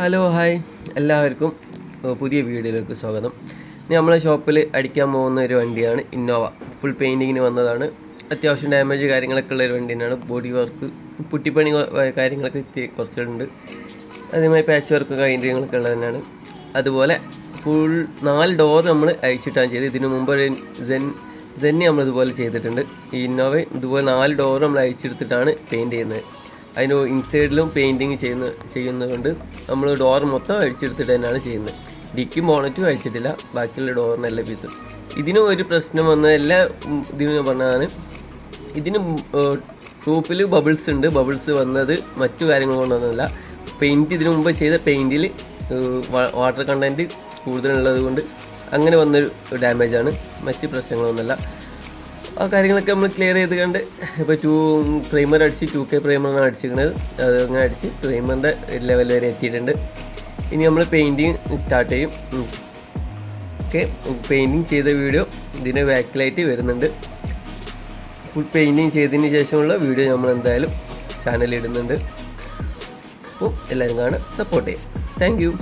Hello hi എല്ലാവർക്കും പുതിയ വീഡിയോയിലേക്ക് സ്വാഗതം. നമ്മളെ ഷോപ്പിൽ അടിക്കാൻ പോകുന്ന ഒരു വണ്ടിയാണ് ഇന്നോവ. ഫുൾ പെയിൻറ്റിങ്ങിന് വന്നതാണ്. അത്യാവശ്യം ഡാമേജ് കാര്യങ്ങളൊക്കെ ഉള്ള ഒരു വണ്ടി തന്നെയാണ്. ബോഡി വർക്ക് പുട്ടിപ്പണി കാര്യങ്ങളൊക്കെ കുറച്ചുണ്ട്. അതേമാതിരി പാച്ച് വർക്ക് കാര്യങ്ങളൊക്കെ ഉള്ളത് തന്നെയാണ്. അതുപോലെ ഫുൾ 4 ഡോർ നമ്മൾ അയച്ചിട്ടാണ് ചെയ്തത്. ഇതിനു മുമ്പ് ഒരു സെന്നി നമ്മളിതുപോലെ ചെയ്തിട്ടുണ്ട്. ഈ ഇന്നോവ ഇതുപോലെ 4 ഡോർ നമ്മൾ അയച്ചെടുത്തിട്ടാണ് പെയിൻറ്റ് ചെയ്യുന്നത്. അതിന് ഇൻസൈഡിലും പെയിൻറ്റിങ് ചെയ്യുന്നതുകൊണ്ട് നമ്മൾ ഡോർ മൊത്തം അഴിച്ചെടുത്തിട്ട് തന്നെയാണ് ചെയ്യുന്നത്. ഡിക്കും ബോണറ്റും അഴിച്ചിട്ടില്ല, ബാക്കിയുള്ള ഡോറിന് എല്ലാ പീസും. ഇതിനും ഒരു പ്രശ്നം വന്നത് എല്ലാ ഇതിനും പറഞ്ഞതാണ്, ഇതിന് റൂഫിൽ ബബിൾസ് ഉണ്ട്. ബബിൾസ് വന്നത് മറ്റു കാര്യങ്ങൾ കൊണ്ടൊന്നുമല്ല, പെയിൻറ്റ് ഇതിനു മുമ്പ് ചെയ്ത പെയിൻറ്റിൽ വാട്ടർ കണ്ടൻറ്റ് കൂടുതലുള്ളത് കൊണ്ട് അങ്ങനെ വന്നൊരു ഡാമേജാണ്. മറ്റ് പ്രശ്നങ്ങളൊന്നുമല്ല. ആ കാര്യങ്ങളൊക്കെ നമ്മൾ ക്ലിയർ ചെയ്ത് കണ്ട് ഇപ്പോൾ പ്രൈമർ അടിച്ച് 2K പ്രൈമറാണ് അടിച്ചിരിക്കുന്നത്. അത് അങ്ങനെ അടിച്ച് പ്രൈമറിൻ്റെ ലെവൽ വരെ എത്തിയിട്ടുണ്ട്. ഇനി നമ്മൾ പെയിൻറ്റിങ് സ്റ്റാർട്ട് ചെയ്യും. ഓക്കെ, പെയിൻറ്റിങ് ചെയ്ത വീഡിയോ ഇതിന് ബാക്കിലായിട്ട് വരുന്നുണ്ട്. ഫുൾ പെയിൻറ്റിങ് ചെയ്തതിന് ശേഷമുള്ള വീഡിയോ നമ്മൾ എന്തായാലും ചാനലിൽ ഇടുന്നുണ്ട്. അപ്പോൾ എല്ലാവരും കാണാൻ സപ്പോർട്ട് ചെയ്യാം. Thank you.